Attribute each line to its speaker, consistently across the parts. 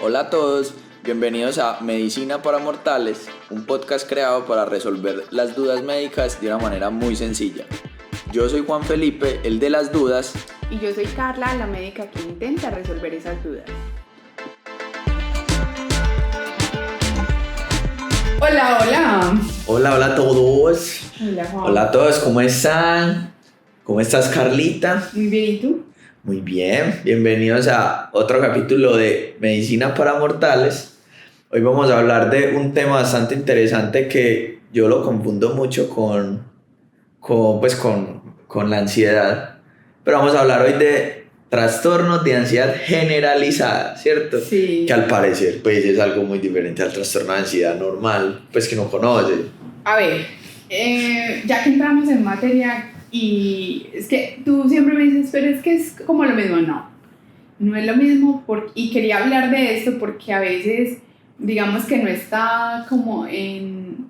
Speaker 1: Hola a todos, bienvenidos a Medicina para Mortales, un podcast creado para resolver las dudas médicas de una manera muy sencilla. Yo soy Juan Felipe, el de las dudas.
Speaker 2: Y yo soy Carla, la médica que intenta resolver esas dudas. Hola, hola.
Speaker 1: Hola a todos.
Speaker 2: Hola, Juan.
Speaker 1: Hola a todos, ¿cómo están? ¿Cómo estás, Carlita?
Speaker 2: Muy bien, ¿y tú?
Speaker 1: Muy bien, bienvenidos a otro capítulo de Medicina para Mortales. Hoy vamos a hablar de un tema bastante interesante que yo lo confundo mucho con la ansiedad. Pero vamos a hablar hoy de trastornos de ansiedad generalizada, ¿cierto?
Speaker 2: Sí.
Speaker 1: Que al parecer pues es algo muy diferente al trastorno de ansiedad normal, pues que no conoce.
Speaker 2: A ver, ya que entramos en materia, y es que tú siempre me dices, pero es que es como lo mismo. No es lo mismo, y quería hablar de esto porque a veces, digamos que no está como en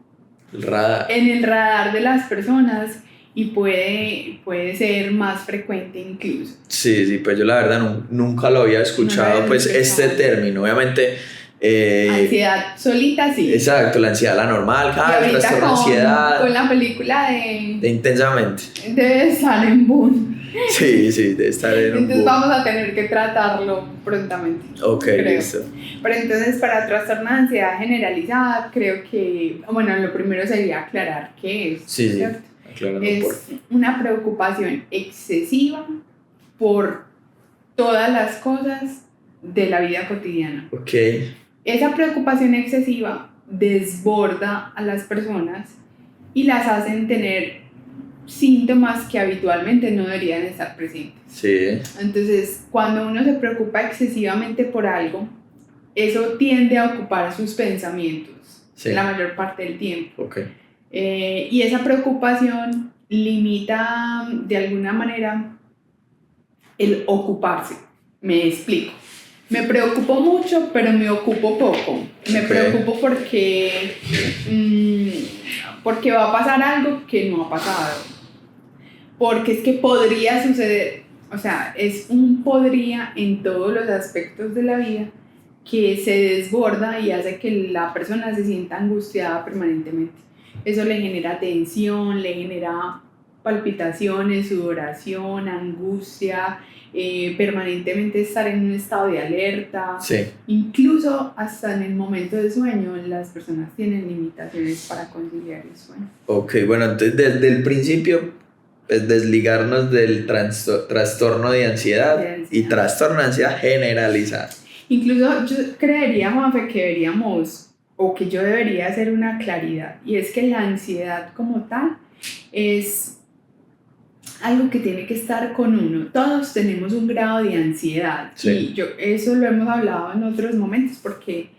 Speaker 1: El radar.
Speaker 2: En el radar de las personas y puede ser más frecuente incluso.
Speaker 1: Sí, pues yo la verdad nunca lo había escuchado, pues este término, obviamente.
Speaker 2: Ansiedad solita, sí.
Speaker 1: Exacto, la ansiedad, la normal, trastorno de ansiedad.
Speaker 2: Con la película de
Speaker 1: Intensamente.
Speaker 2: Debe estar en boom.
Speaker 1: Sí, debe estar en
Speaker 2: Entonces
Speaker 1: boom.
Speaker 2: vamos a tener que tratarlo prontamente.
Speaker 1: Ok,
Speaker 2: creo.
Speaker 1: Listo.
Speaker 2: Pero entonces para trastorno de ansiedad generalizada, creo que, bueno, lo primero sería aclarar qué es.
Speaker 1: Sí,
Speaker 2: ¿cierto?
Speaker 1: Es
Speaker 2: una preocupación excesiva por todas las cosas de la vida cotidiana.
Speaker 1: Ok.
Speaker 2: Esa preocupación excesiva desborda a las personas y las hacen tener síntomas que habitualmente no deberían estar presentes.
Speaker 1: Sí.
Speaker 2: Entonces, cuando uno se preocupa excesivamente por algo, eso tiende a ocupar sus pensamientos la mayor parte del tiempo.
Speaker 1: Okay.
Speaker 2: Y esa preocupación limita de alguna manera el ocuparse. Me explico. Me preocupo mucho, pero me ocupo poco. Me preocupo porque va a pasar algo que no ha pasado. Porque es que podría suceder. O sea, es un podría en todos los aspectos de la vida que se desborda y hace que la persona se sienta angustiada permanentemente. Eso le genera tensión, le genera palpitaciones, sudoración, angustia, permanentemente estar en un estado de alerta.
Speaker 1: Sí.
Speaker 2: Incluso hasta en el momento de sueño las personas tienen limitaciones para conciliar el sueño.
Speaker 1: Ok, bueno, entonces desde el principio pues desligarnos del trastorno de ansiedad y trastorno de ansiedad generalizada.
Speaker 2: Incluso yo creería, Juanfe, que deberíamos, o que yo debería hacer una claridad, y es que la ansiedad como tal es algo que tiene que estar con uno. Todos tenemos un grado de ansiedad, y eso lo hemos hablado en otros momentos, porque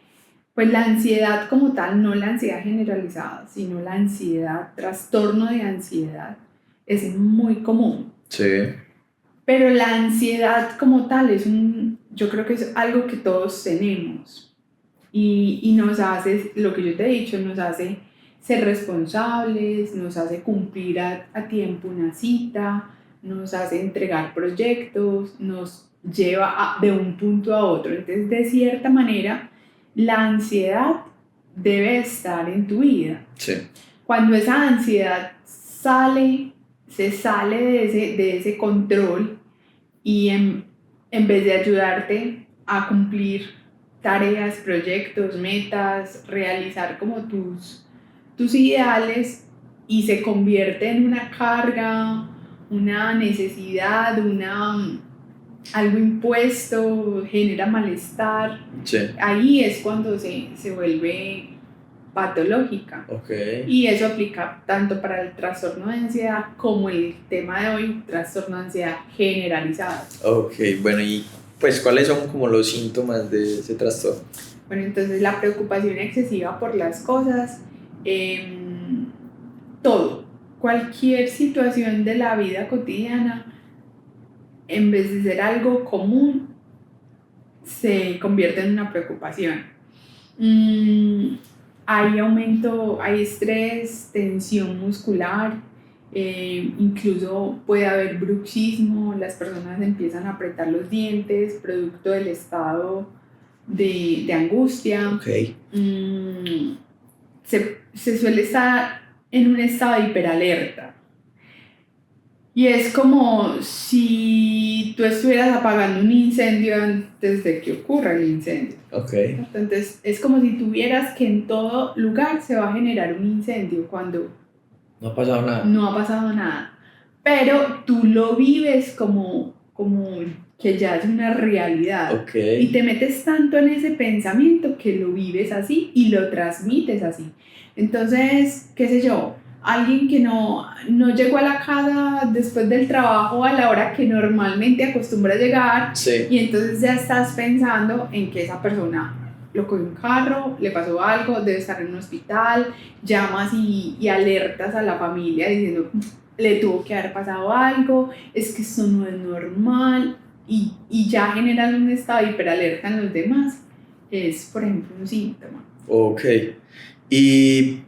Speaker 2: pues la ansiedad como tal, no la ansiedad generalizada, sino la ansiedad, trastorno de ansiedad, es muy común.
Speaker 1: Sí.
Speaker 2: Pero la ansiedad como tal yo creo que es algo que todos tenemos y nos hace, lo que yo te he dicho, nos hace ser responsables, nos hace cumplir a tiempo una cita, nos hace entregar proyectos, nos lleva de un punto a otro. Entonces, de cierta manera, la ansiedad debe estar en tu vida.
Speaker 1: Sí.
Speaker 2: Cuando esa ansiedad se sale de ese control y en vez de ayudarte a cumplir tareas, proyectos, metas, realizar como tus ideales, y se convierte en una carga, una necesidad, algo impuesto, genera malestar.
Speaker 1: Sí.
Speaker 2: Ahí es cuando se vuelve patológica.
Speaker 1: Okay.
Speaker 2: Y eso aplica tanto para el trastorno de ansiedad como el tema de hoy, trastorno de ansiedad generalizado. Ok,
Speaker 1: bueno, y pues ¿cuáles son como los síntomas de ese trastorno?
Speaker 2: Bueno, entonces la preocupación excesiva por las cosas, cualquier situación de la vida cotidiana, en vez de ser algo común, se convierte en una preocupación. Hay aumento, hay estrés, tensión muscular, incluso puede haber bruxismo, las personas empiezan a apretar los dientes producto del estado de angustia.
Speaker 1: Ok.
Speaker 2: Se suele estar en un estado de hiperalerta. Y es como si tú estuvieras apagando un incendio antes de que ocurra el incendio.
Speaker 1: Ok.
Speaker 2: Entonces es como si tuvieras que en todo lugar se va a generar un incendio cuando
Speaker 1: No ha pasado nada.
Speaker 2: no ha pasado nada. Pero tú lo vives como que ya es una realidad.
Speaker 1: Ok.
Speaker 2: Y te metes tanto en ese pensamiento que lo vives así y lo transmites así. Entonces, qué sé yo, alguien que no llegó a la casa después del trabajo a la hora que normalmente acostumbra llegar,
Speaker 1: Sí.
Speaker 2: y entonces ya estás pensando en que esa persona lo cogió un carro, le pasó algo, debe estar en un hospital, llamas y alertas a la familia diciendo, le tuvo que haber pasado algo, es que esto no es normal, y ya generas un estado de hiperalerta en los demás. Es, por ejemplo, un síntoma.
Speaker 1: Ok. Y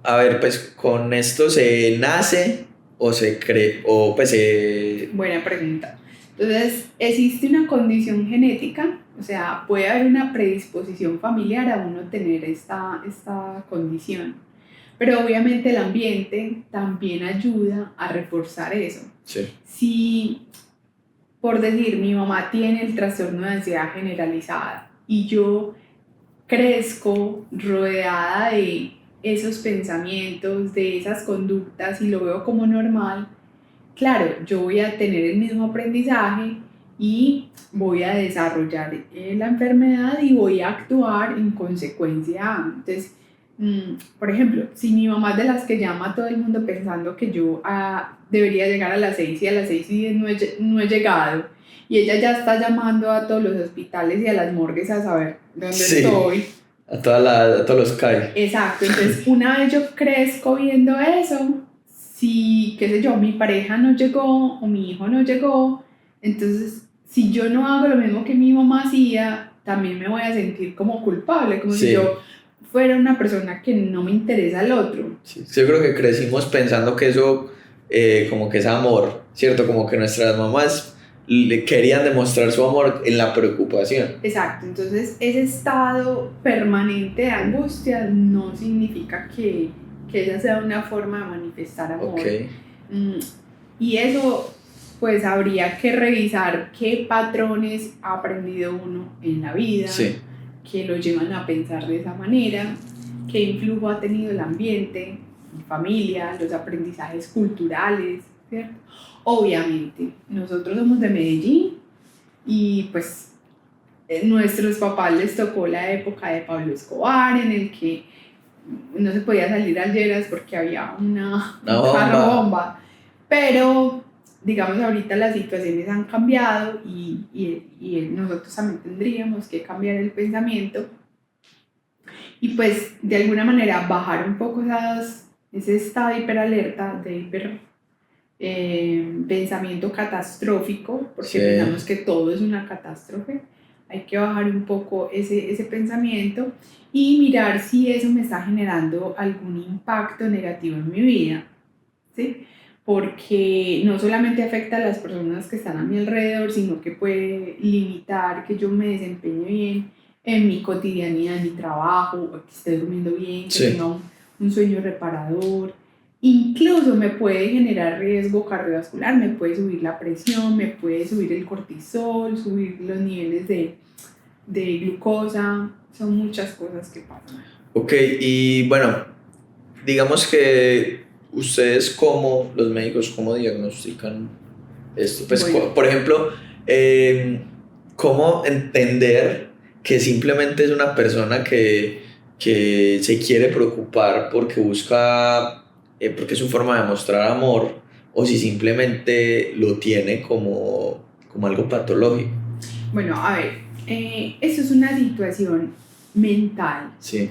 Speaker 1: a ver, pues con esto se nace o se cree, o pues se...
Speaker 2: Buena pregunta. Entonces, ¿existe una condición genética? O sea, puede haber una predisposición familiar a uno tener esta condición. Pero obviamente el ambiente también ayuda a reforzar eso.
Speaker 1: Sí.
Speaker 2: Si, por decir, mi mamá tiene el trastorno de ansiedad generalizada y yo crezco rodeada de esos pensamientos, de esas conductas y lo veo como normal, claro, yo voy a tener el mismo aprendizaje y voy a desarrollar la enfermedad y voy a actuar en consecuencia. Entonces, por ejemplo, si mi mamá es de las que llama a todo el mundo pensando que yo debería llegar a las 6 y a las 6:10 no he llegado, y ella ya está llamando a todos los hospitales y a las morgues a saber dónde estoy.
Speaker 1: A todos los CAI.
Speaker 2: Exacto, entonces una vez yo crezco viendo eso, si, qué sé yo, mi pareja no llegó o mi hijo no llegó, entonces si yo no hago lo mismo que mi mamá hacía, también me voy a sentir como culpable, como si yo fuera una persona que no me interesa al otro.
Speaker 1: Sí. Yo creo que crecimos pensando que eso, como que es amor, ¿cierto? Como que nuestras mamás le querían demostrar su amor en la preocupación.
Speaker 2: Exacto, entonces ese estado permanente de angustia no significa que esa sea una forma de manifestar amor.
Speaker 1: Okay.
Speaker 2: Y eso, pues habría que revisar qué patrones ha aprendido uno en la vida,
Speaker 1: sí,
Speaker 2: que lo llevan a pensar de esa manera, qué influjo ha tenido el ambiente, mi familia, los aprendizajes culturales, ¿cierto? Obviamente, nosotros somos de Medellín y pues nuestros papás les tocó la época de Pablo Escobar, en el que no se podía salir al Lleras porque había un carro bomba. Pero, digamos, ahorita las situaciones han cambiado y nosotros también tendríamos que cambiar el pensamiento y pues de alguna manera bajar un poco ese estado de hiperalerta, de pensamiento catastrófico, porque pensamos que todo es una catástrofe. Hay que bajar un poco ese pensamiento y mirar si eso me está generando algún impacto negativo en mi vida, ¿sí? Porque no solamente afecta a las personas que están a mi alrededor, sino que puede limitar que yo me desempeñe bien en mi cotidianidad, en mi trabajo, que esté durmiendo bien, que tenga un sueño reparador. Incluso me puede generar riesgo cardiovascular, me puede subir la presión, me puede subir el cortisol, subir los niveles de glucosa, son muchas cosas que pasan.
Speaker 1: Ok, y bueno, digamos que ustedes como los médicos, ¿cómo diagnostican esto? Pues, por ejemplo, ¿cómo entender que simplemente es una persona que se quiere preocupar porque busca, porque es su forma de mostrar amor, o si simplemente lo tiene como algo patológico?
Speaker 2: Bueno, a ver, eso es una situación mental,
Speaker 1: sí.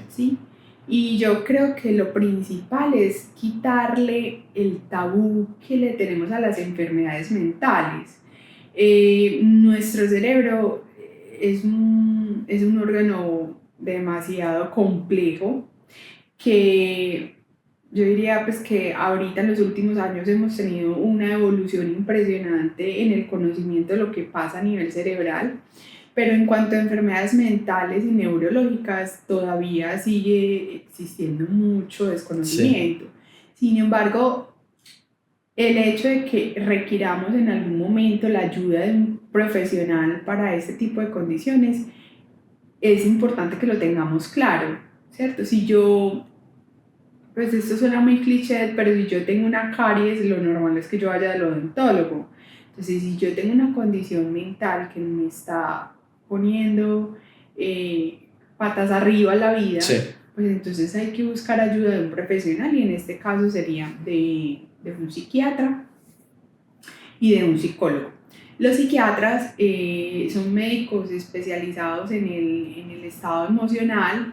Speaker 2: Y yo creo que lo principal es quitarle el tabú que le tenemos a las enfermedades mentales. Nuestro cerebro es un órgano demasiado complejo que yo diría pues que ahorita en los últimos años hemos tenido una evolución impresionante en el conocimiento de lo que pasa a nivel cerebral, Pero en cuanto a enfermedades mentales y neurológicas, todavía sigue existiendo mucho desconocimiento. Sí. Sin embargo, el hecho de que requiramos en algún momento la ayuda de un profesional para este tipo de condiciones, es importante que lo tengamos claro, ¿cierto? Si yo, pues esto suena muy cliché, pero si yo tengo una caries, lo normal es que yo vaya al odontólogo. Entonces, si yo tengo una condición mental que me está poniendo patas arriba a la vida, sí, pues entonces hay que buscar ayuda de un profesional, y en este caso sería de un psiquiatra y de un psicólogo. Los psiquiatras son médicos especializados en el estado emocional,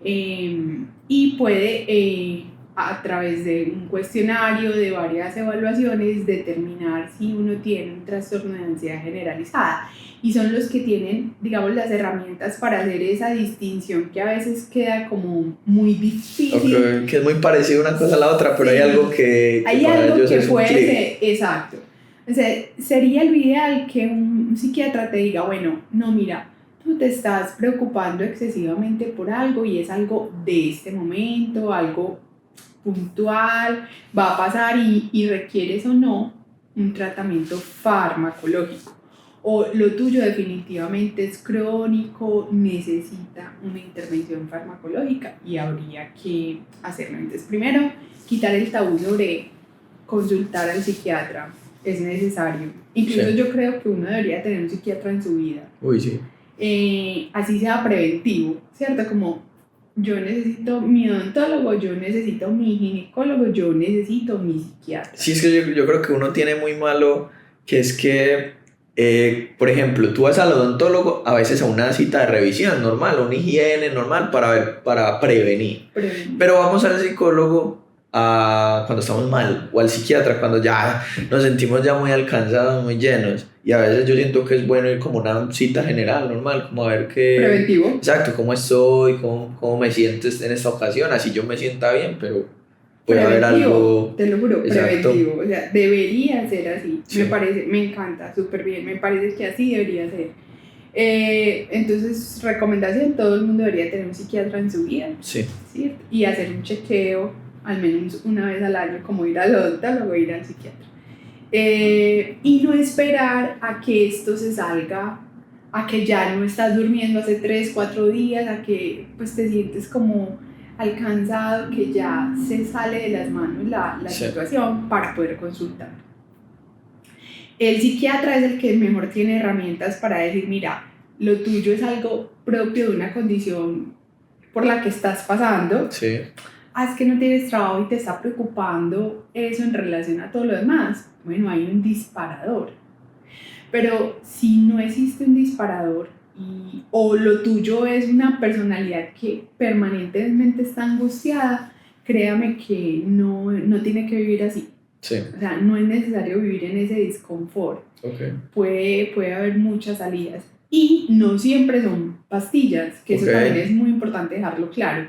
Speaker 2: y puede a través de un cuestionario, de varias evaluaciones, determinar si uno tiene un trastorno de ansiedad generalizada, y son los que tienen, digamos, las herramientas para hacer esa distinción que a veces queda como muy difícil.
Speaker 1: Okay, que es muy parecido una cosa a la otra, pero sí, hay algo que
Speaker 2: hay
Speaker 1: para
Speaker 2: algo
Speaker 1: ellos
Speaker 2: que
Speaker 1: es
Speaker 2: puede
Speaker 1: un clic.
Speaker 2: ser, exacto. O sea, sería lo ideal que un psiquiatra te diga, bueno, no, mira, tú te estás preocupando excesivamente por algo y es algo de este momento, algo puntual, va a pasar y requieres o no un tratamiento farmacológico. O lo tuyo definitivamente es crónico, necesita una intervención farmacológica y habría que hacerlo. Entonces, primero, quitar el tabú sobre consultar al psiquiatra. Es necesario. Incluso sí, yo creo que uno debería tener un psiquiatra en su vida.
Speaker 1: Uy, sí.
Speaker 2: Así sea preventivo, ¿cierto? Como yo necesito mi odontólogo, yo necesito mi ginecólogo, yo necesito mi psiquiatra.
Speaker 1: Sí, es que yo creo que uno tiene muy malo, que es que, por ejemplo, tú vas al odontólogo a veces a una cita de revisión normal, una higiene normal para prevenir. Pero vamos al psicólogo cuando estamos mal, o al psiquiatra cuando ya nos sentimos ya muy alcanzados, muy llenos, y a veces yo siento que es bueno ir como una cita general, normal, como a ver qué...
Speaker 2: Preventivo.
Speaker 1: Exacto, cómo estoy, cómo me siento en esta ocasión, así yo me sienta bien, pero puede haber algo...
Speaker 2: Te lo juro,
Speaker 1: exacto,
Speaker 2: preventivo, o sea, debería ser así,
Speaker 1: sí,
Speaker 2: me encanta, súper bien, me parece que así debería ser. Entonces, recomendación, todo el mundo debería tener un psiquiatra en su vida,
Speaker 1: sí,
Speaker 2: ¿cierto? Y hacer un chequeo al menos una vez al año, como ir al odontólogo o ir al psiquiatra. Y no esperar a que esto se salga, a que ya no estás durmiendo hace 3, 4 días, a que pues te sientes como alcanzado, que ya se sale de las manos la sí, situación para poder consultar. El psiquiatra es el que mejor tiene herramientas para decir, mira, lo tuyo es algo propio de una condición por la que estás pasando.
Speaker 1: sí.
Speaker 2: Es que no tienes trabajo y te está preocupando eso en relación a todo lo demás. Bueno, hay un disparador. Pero si no existe un disparador o lo tuyo es una personalidad que permanentemente está angustiada, créame que no tiene que vivir así.
Speaker 1: Sí.
Speaker 2: O sea, no es necesario vivir en ese disconfort.
Speaker 1: Okay.
Speaker 2: Puede haber muchas salidas. Y no siempre son pastillas, que eso también es muy importante dejarlo claro,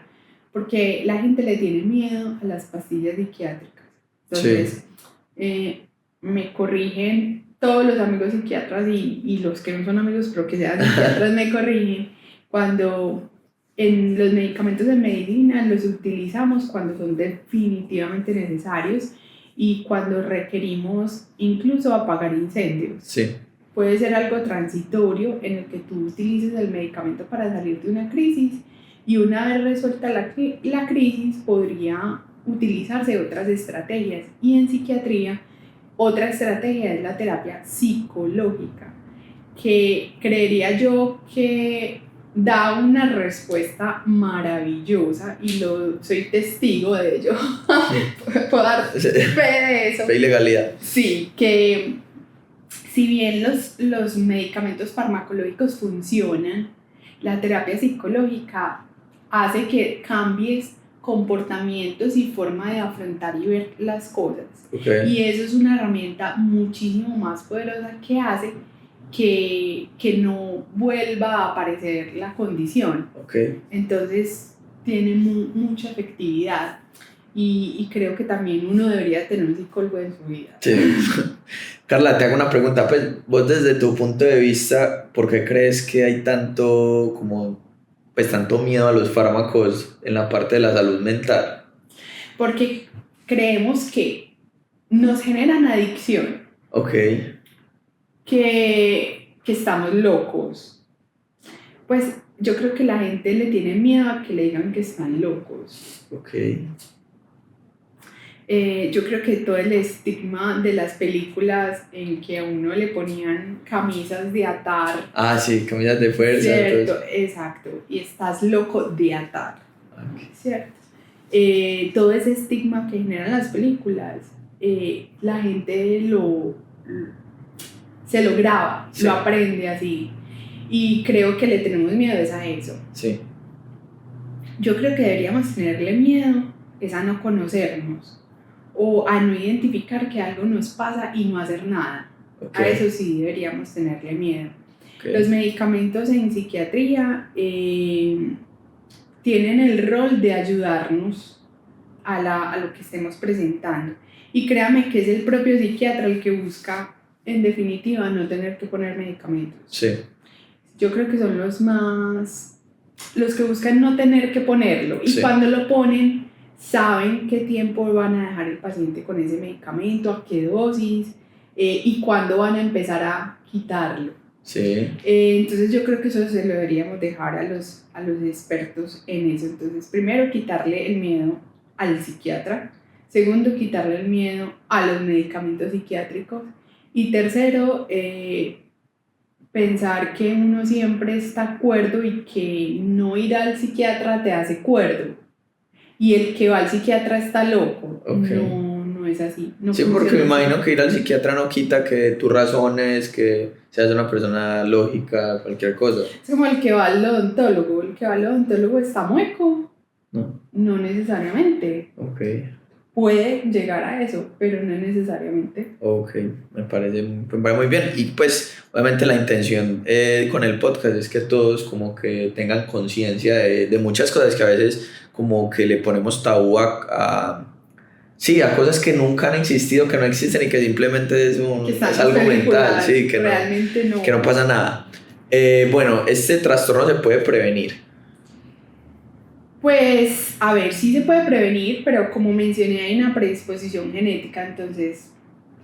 Speaker 2: porque la gente le tiene miedo a las pastillas psiquiátricas. Entonces, sí, me corrigen todos los amigos psiquiatras y los que no son amigos, pero que sean psiquiatras, me corrigen cuando en los medicamentos de medicina los utilizamos cuando son definitivamente necesarios y cuando requerimos incluso apagar incendios.
Speaker 1: Sí.
Speaker 2: Puede ser algo transitorio en el que tú utilices el medicamento para salir de una crisis, y una vez resuelta la crisis podría utilizarse otras estrategias, y en psiquiatría otra estrategia es la terapia psicológica, que creería yo que da una respuesta maravillosa y soy testigo de ello. Puedo dar fe de eso.
Speaker 1: Fe y legalidad.
Speaker 2: Sí, que si bien los medicamentos farmacológicos funcionan, la terapia psicológica hace que cambies comportamientos y forma de afrontar y ver las cosas.
Speaker 1: Okay.
Speaker 2: Y eso es una herramienta muchísimo más poderosa que hace que no vuelva a aparecer la condición.
Speaker 1: Okay.
Speaker 2: Entonces tiene mucha efectividad. Y creo que también uno debería tener un psicólogo en su vida.
Speaker 1: Sí. Carla, te hago una pregunta, pues vos desde tu punto de vista, ¿por qué crees que hay tanto como pues tanto miedo a los fármacos en la parte de la salud mental?
Speaker 2: Porque creemos que nos generan adicción,
Speaker 1: Ok,
Speaker 2: que estamos locos. Pues yo creo que la gente le tiene miedo a que le digan que están locos.
Speaker 1: ok.
Speaker 2: Yo creo que todo el estigma de las películas en que a uno le ponían camisas de atar,
Speaker 1: Ah, sí, camisas de fuerza,
Speaker 2: cierto,
Speaker 1: entonces.
Speaker 2: exacto, y estás loco de atar,
Speaker 1: Ok.
Speaker 2: cierto. Todo ese estigma que generan las películas, la gente se lo graba,
Speaker 1: Sí.
Speaker 2: lo aprende así, y creo que le tenemos miedo es a eso.
Speaker 1: Sí,
Speaker 2: Yo creo que deberíamos tenerle miedo es a no conocernos o a no identificar que algo nos pasa y no hacer nada.
Speaker 1: ok,
Speaker 2: A eso sí deberíamos tenerle miedo.
Speaker 1: ok.
Speaker 2: Los medicamentos en psiquiatría tienen el rol de ayudarnos a lo que estemos presentando. Y créame que es el propio psiquiatra el que busca, en definitiva, no tener que poner medicamentos.
Speaker 1: Sí,
Speaker 2: Yo creo que son los que buscan no tener que ponerlo. Y
Speaker 1: sí,
Speaker 2: cuando lo ponen, saben qué tiempo van a dejar el paciente con ese medicamento, a qué dosis y cuándo van a empezar a quitarlo.
Speaker 1: sí,
Speaker 2: Entonces yo creo que eso se lo deberíamos dejar a los expertos en eso. Entonces, primero, quitarle el miedo al psiquiatra. Segundo, quitarle el miedo a los medicamentos psiquiátricos. Y tercero, pensar que uno siempre está cuerdo y que no ir al psiquiatra te hace cuerdo. Y el que va al psiquiatra está loco.
Speaker 1: ok.
Speaker 2: No es así. No
Speaker 1: Sí, porque me
Speaker 2: funciona así.
Speaker 1: imagino que ir al psiquiatra no quita que tú razones, que seas una persona lógica, cualquier cosa.
Speaker 2: Es como el que va al odontólogo. El que va al odontólogo está mueco.
Speaker 1: ¿No?
Speaker 2: No necesariamente.
Speaker 1: Ok,
Speaker 2: Puede llegar a eso, pero no necesariamente.
Speaker 1: ok, me parece muy bien. Y pues obviamente la intención con el podcast es que todos como que tengan conciencia de muchas cosas que a veces como que le ponemos tabú sí, a cosas que nunca han existido, que no existen y que simplemente
Speaker 2: Que están
Speaker 1: es algo mental,
Speaker 2: películas,
Speaker 1: sí,
Speaker 2: realmente no.
Speaker 1: que no pasa nada. Bueno, este trastorno se puede prevenir.
Speaker 2: Pues, a ver, sí se puede prevenir, pero como mencioné, hay una predisposición genética, entonces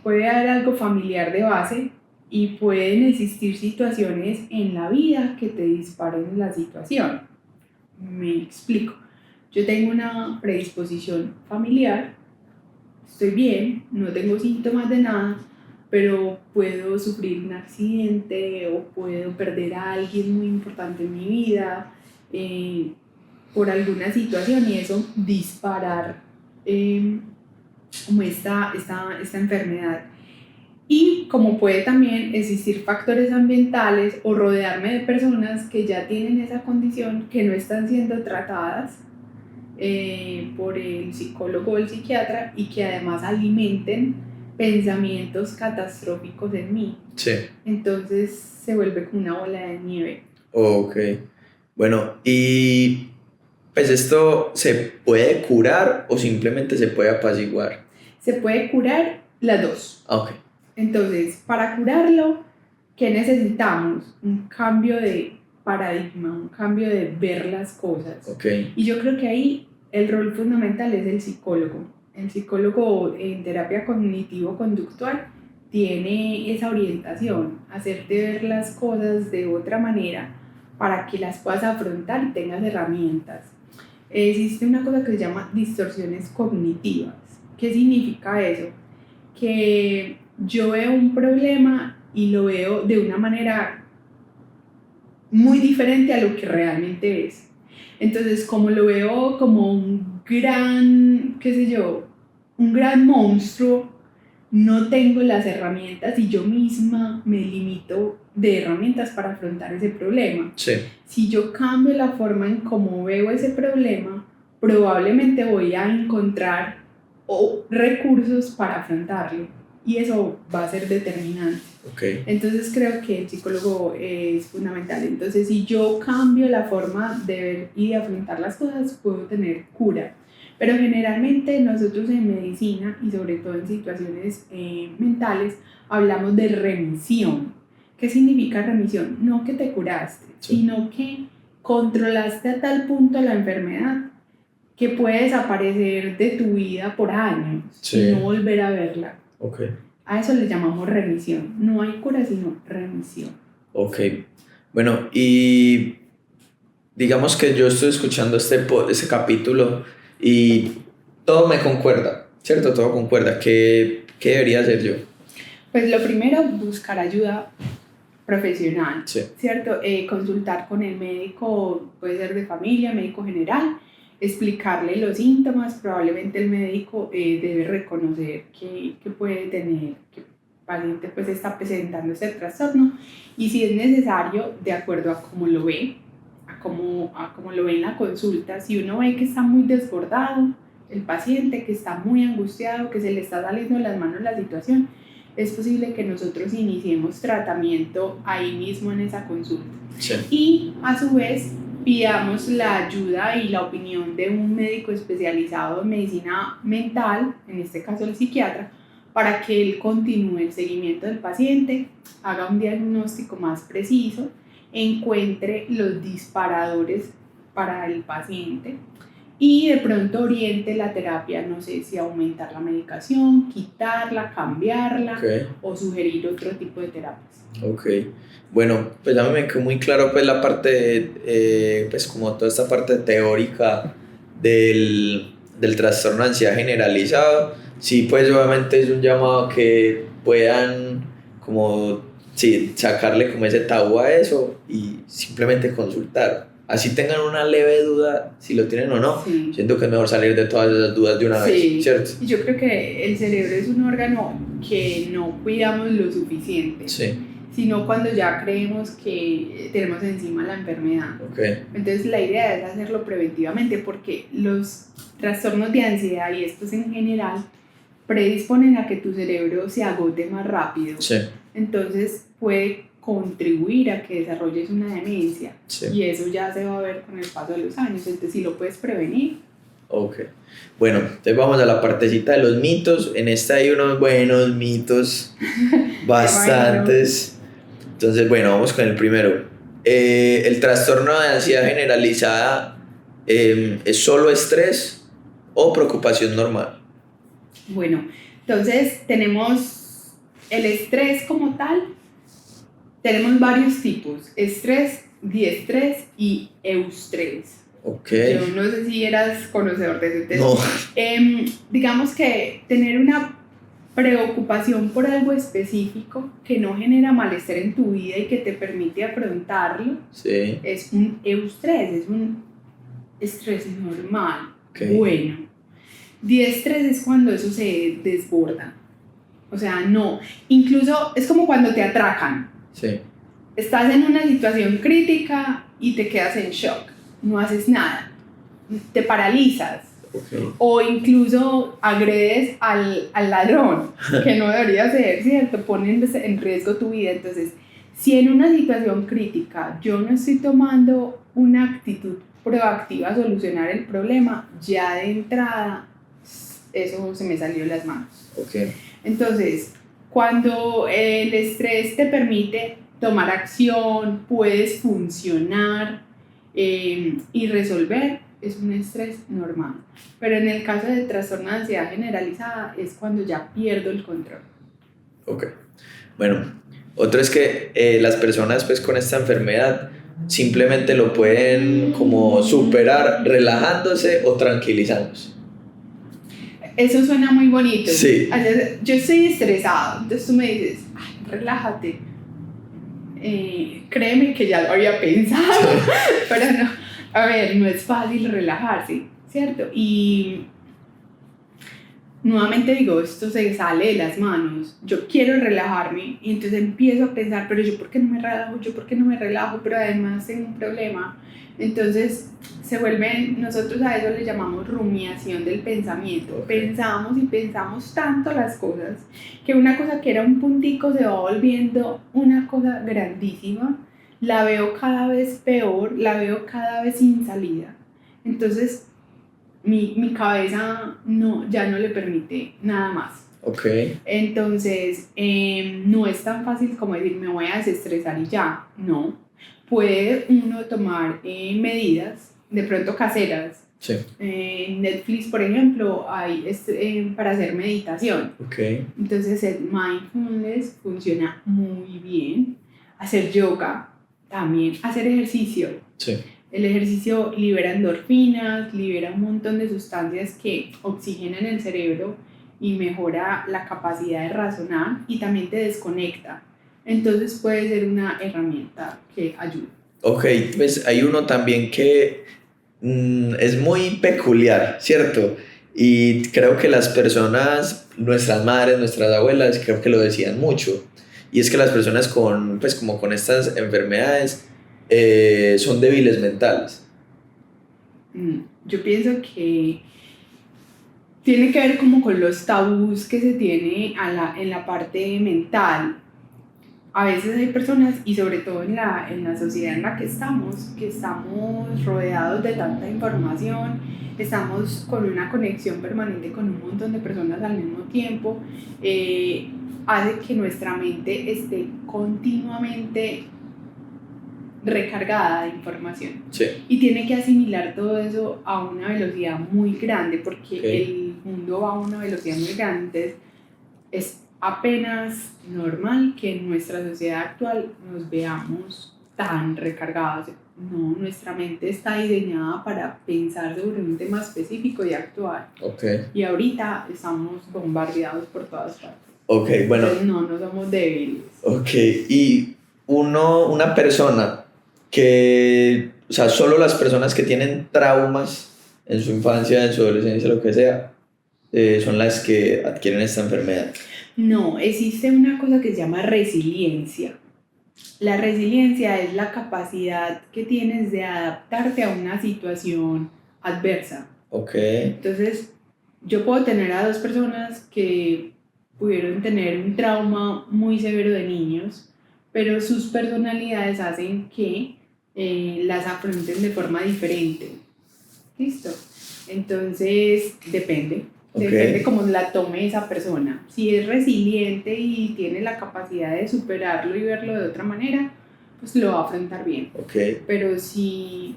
Speaker 2: puede haber algo familiar de base y pueden existir situaciones en la vida que te disparen la situación. Me explico. Yo tengo una predisposición familiar, estoy bien, no tengo síntomas de nada, pero puedo sufrir un accidente o puedo perder a alguien muy importante en mi vida por alguna situación y eso disparar como esta enfermedad. Y como puede también existir factores ambientales o rodearme de personas que ya tienen esa condición que no están siendo tratadas por el psicólogo o el psiquiatra y que además alimenten pensamientos catastróficos en mí.
Speaker 1: Sí.
Speaker 2: Entonces se vuelve como una bola de nieve.
Speaker 1: Ok. Bueno, y pues esto se puede curar o simplemente se puede apaciguar.
Speaker 2: Se puede curar las dos.
Speaker 1: Ok.
Speaker 2: Entonces, para curarlo, ¿qué necesitamos? Un cambio de paradigma, un cambio de ver las cosas.
Speaker 1: Ok.
Speaker 2: Y yo creo que ahí el rol fundamental es el psicólogo. El psicólogo en terapia cognitivo-conductual tiene esa orientación, hacerte ver las cosas de otra manera para que las puedas afrontar y tengas herramientas. Existe una cosa que se llama distorsiones cognitivas. ¿Qué significa eso? Que yo veo un problema y lo veo de una manera muy diferente a lo que realmente es. Entonces, como lo veo como un gran, qué sé yo, un gran monstruo, no tengo las herramientas y yo misma me limito de herramientas para afrontar ese problema.
Speaker 1: Sí.
Speaker 2: Si yo cambio la forma en cómo veo ese problema, probablemente voy a encontrar recursos para afrontarlo y eso va a ser determinante.
Speaker 1: Okay.
Speaker 2: Entonces creo que el psicólogo es fundamental. Entonces si yo cambio la forma de ver y de afrontar las cosas, puedo tener cura. Pero generalmente nosotros en medicina y sobre todo en situaciones mentales hablamos de remisión. ¿Qué significa remisión? No que te curaste, sino que controlaste a tal punto la enfermedad que puede desaparecer de tu vida por años y no volver a verla.
Speaker 1: Okay.
Speaker 2: A eso le llamamos remisión. No hay cura, sino remisión.
Speaker 1: Ok. Bueno, y digamos que yo estoy escuchando este capítulo y todo me concuerda, ¿cierto? Todo concuerda. ¿Qué debería hacer yo?
Speaker 2: Pues lo primero, buscar ayuda profesional,
Speaker 1: Sí.
Speaker 2: ¿cierto? Consultar con el médico, puede ser de familia, médico general, explicarle los síntomas. Probablemente el médico debe reconocer que puede tener, que el paciente pues está presentando este trastorno, y si es necesario, de acuerdo a cómo lo ve, a cómo lo ve en la consulta, si uno ve que está muy desbordado el paciente, que está muy angustiado, que se le está saliendo de las manos la situación, es posible que nosotros iniciemos tratamiento ahí mismo en esa consulta.
Speaker 1: Sí.
Speaker 2: Y a su vez pidamos la ayuda y la opinión de un médico especializado en medicina mental, en este caso el psiquiatra, para que él continúe el seguimiento del paciente, haga un diagnóstico más preciso, encuentre los disparadores para el paciente y de pronto oriente la terapia, no sé si aumentar la medicación, quitarla, cambiarla,
Speaker 1: Okay.
Speaker 2: o sugerir otro tipo de terapias.
Speaker 1: Ok, bueno, pues a mí me quedó muy claro pues la parte, pues como toda esta parte teórica del trastorno de ansiedad generalizado. Sí, pues obviamente es un llamado a que puedan como, sí, sacarle como ese tabú a eso y simplemente consultar. Así tengan una leve duda si lo tienen o no,
Speaker 2: Sí.
Speaker 1: siento que es mejor salir de todas esas dudas de una vez, ¿cierto?
Speaker 2: Y yo creo que el cerebro es un órgano que no cuidamos lo suficiente,
Speaker 1: Sí.
Speaker 2: sino cuando ya creemos que tenemos encima la enfermedad.
Speaker 1: Okay.
Speaker 2: Entonces la idea es hacerlo preventivamente, porque los trastornos de ansiedad, y estos en general, predisponen a que tu cerebro se agote más rápido.
Speaker 1: Sí.
Speaker 2: Entonces puede contribuir a que desarrolles una demencia.
Speaker 1: Sí.
Speaker 2: Y eso ya se va a ver con el paso de los años. Entonces si lo puedes prevenir.
Speaker 1: Ok. Bueno, entonces vamos a la partecita de los mitos. En esta hay unos buenos mitos, bastantes. Entonces, bueno, vamos con el primero. ¿El trastorno de ansiedad generalizada es solo estrés o preocupación normal?
Speaker 2: Bueno, entonces tenemos el estrés como tal. Tenemos varios tipos: estrés, diestrés y eustrés.
Speaker 1: Okay.
Speaker 2: Yo no sé si eras conocedor de ese tema.
Speaker 1: No.
Speaker 2: Digamos que tener una preocupación por algo específico que no genera malestar en tu vida y que te permite afrontarlo,
Speaker 1: sí,
Speaker 2: es un eustrés, es un estrés normal.
Speaker 1: Okay.
Speaker 2: Bueno, diestrés es cuando eso se desborda. O sea, no. Incluso es como cuando te atracan.
Speaker 1: Sí.
Speaker 2: Estás en una situación crítica y te quedas en shock. No haces nada. Te paralizas.
Speaker 1: Okay.
Speaker 2: O incluso agredes al ladrón, que no debería ser, ¿cierto? Ponen en riesgo tu vida. Entonces, si en una situación crítica yo no estoy tomando una actitud proactiva a solucionar el problema, ya de entrada eso se me salió de las manos.
Speaker 1: Okay.
Speaker 2: Entonces, cuando el estrés te permite tomar acción, puedes funcionar y resolver, es un estrés normal. Pero en el caso del trastorno de ansiedad generalizada es cuando ya pierdo el control.
Speaker 1: Ok. Bueno, otro es que las personas pues con esta enfermedad simplemente lo pueden como superar relajándose o tranquilizándose.
Speaker 2: Eso suena muy bonito.
Speaker 1: Sí.
Speaker 2: Yo estoy estresado, entonces tú me dices, ay, relájate. Créeme que ya lo había pensado, pero no. A ver, no es fácil relajarse, ¿cierto? Y nuevamente digo, esto se sale de las manos. Yo quiero relajarme y entonces empiezo a pensar, pero yo ¿por qué no me relajo? Yo ¿por qué no me relajo? Pero además tengo un problema. Entonces se vuelven, nosotros a eso le llamamos rumiación del pensamiento.
Speaker 1: Okay.
Speaker 2: Pensamos y pensamos tanto las cosas que una cosa que era un puntico se va volviendo una cosa grandísima. La veo cada vez peor, la veo cada vez sin salida. Entonces mi cabeza ya no le permite nada más.
Speaker 1: Ok.
Speaker 2: Entonces, no es tan fácil como decir, me voy a desestresar y ya. No. Puede uno tomar medidas, de pronto caseras.
Speaker 1: Sí.
Speaker 2: En Netflix, por ejemplo, hay para hacer meditación.
Speaker 1: Ok.
Speaker 2: Entonces, el mindfulness funciona muy bien. Hacer yoga también. Hacer ejercicio.
Speaker 1: Sí.
Speaker 2: El ejercicio libera endorfinas, libera un montón de sustancias que oxigenan el cerebro y mejora la capacidad de razonar y también te desconecta. Entonces puede ser una herramienta que ayude.
Speaker 1: Ok, pues hay uno también que es muy peculiar, ¿cierto? Y creo que las personas, nuestras madres, nuestras abuelas, creo que lo decían mucho. Y es que las personas con estas enfermedades son débiles mentales.
Speaker 2: Yo pienso que tiene que ver como con los tabús que se tiene en la parte mental. A veces hay personas, y sobre todo en la sociedad en la que estamos rodeados de tanta información, estamos con una conexión permanente con un montón de personas al mismo tiempo, hace que nuestra mente esté continuamente recargada de información.
Speaker 1: Sí.
Speaker 2: Y tiene que asimilar todo eso a una velocidad muy grande, porque el mundo va a una velocidad muy grande. Es apenas normal que en nuestra sociedad actual nos veamos tan recargados. No, nuestra mente está diseñada para pensar sobre un tema específico y actuar.
Speaker 1: Okay.
Speaker 2: Y ahorita estamos bombardeados por todas partes.
Speaker 1: Ok, bueno.
Speaker 2: Entonces no somos débiles.
Speaker 1: Ok, y una persona que, o sea, solo las personas que tienen traumas en su infancia, en su adolescencia, lo que sea, son las que adquieren esta enfermedad.
Speaker 2: No, existe una cosa que se llama resiliencia. La resiliencia es la capacidad que tienes de adaptarte a una situación adversa.
Speaker 1: Ok.
Speaker 2: Entonces, yo puedo tener a dos personas que pudieron tener un trauma muy severo de niños, pero sus personalidades hacen que las afronten de forma diferente. ¿Listo? Entonces, depende. Depende cómo la tome esa persona. Si es resiliente y tiene la capacidad de superarlo y verlo de otra manera, pues lo va a afrontar bien.
Speaker 1: Okay.
Speaker 2: Pero si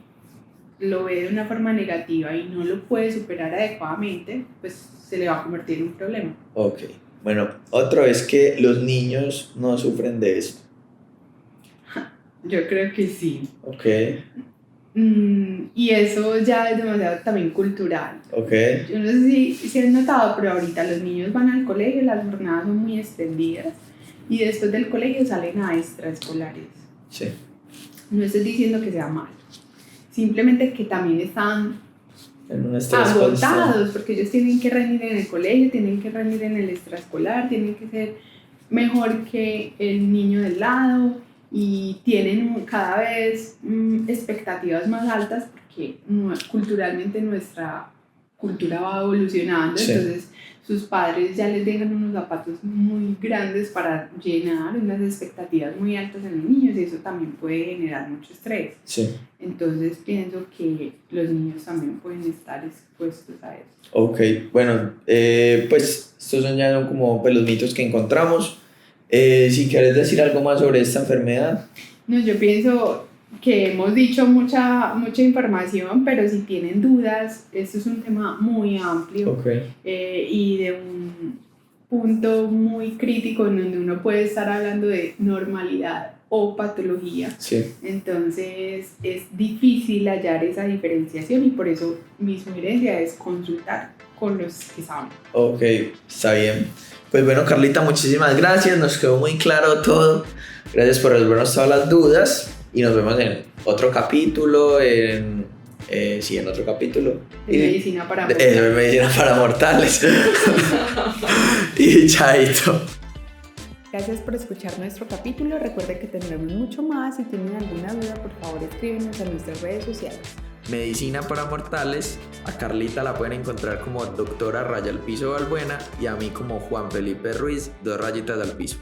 Speaker 2: lo ve de una forma negativa y no lo puede superar adecuadamente, pues se le va a convertir en un problema.
Speaker 1: Ok. Bueno, otro es que los niños no sufren de esto.
Speaker 2: Yo creo que sí.
Speaker 1: Ok.
Speaker 2: Y eso ya es demasiado también cultural.
Speaker 1: Okay.
Speaker 2: Yo no sé si han notado, pero ahorita los niños van al colegio, las jornadas son muy extendidas y después del colegio salen a extraescolares.
Speaker 1: Sí.
Speaker 2: No estoy diciendo que sea malo, simplemente que también están
Speaker 1: en un estrés
Speaker 2: agotados porque ellos tienen que rendir en el colegio, tienen que rendir en el extraescolar, tienen que ser mejor que el niño del lado y tienen cada vez expectativas más altas porque culturalmente nuestra cultura va evolucionando. Sí. Entonces sus padres ya les dejan unos zapatos muy grandes para llenar, unas expectativas muy altas en los niños y eso también puede generar mucho estrés.
Speaker 1: Sí.
Speaker 2: Entonces pienso que los niños también pueden estar expuestos a eso.
Speaker 1: Ok, bueno, pues estos son como pues, los mitos que encontramos. Si quieres decir algo más sobre esta enfermedad.
Speaker 2: No, yo pienso que hemos dicho mucha información, pero si tienen dudas, esto es un tema muy amplio.
Speaker 1: Okay.
Speaker 2: Y de un punto muy crítico en donde uno puede estar hablando de normalidad o patología.
Speaker 1: Sí.
Speaker 2: Entonces es difícil hallar esa diferenciación y por eso mi sugerencia es consultar con los que saben.
Speaker 1: Ok, está bien. Pues bueno, Carlita, muchísimas gracias, nos quedó muy claro todo. Gracias por resolvernos todas las dudas y nos vemos en otro capítulo, en otro capítulo.
Speaker 2: De medicina para mortales.
Speaker 1: De medicina para mortales. Y chaito.
Speaker 2: Gracias por escuchar nuestro capítulo. Recuerden que tendremos mucho más. Si tienen alguna duda, por favor escríbenos en nuestras redes sociales.
Speaker 1: Medicina para mortales. A Carlita la pueden encontrar como Doctora Raya al Piso Balbuena y a mí como Juan Felipe Ruiz, 2 rayitas al piso.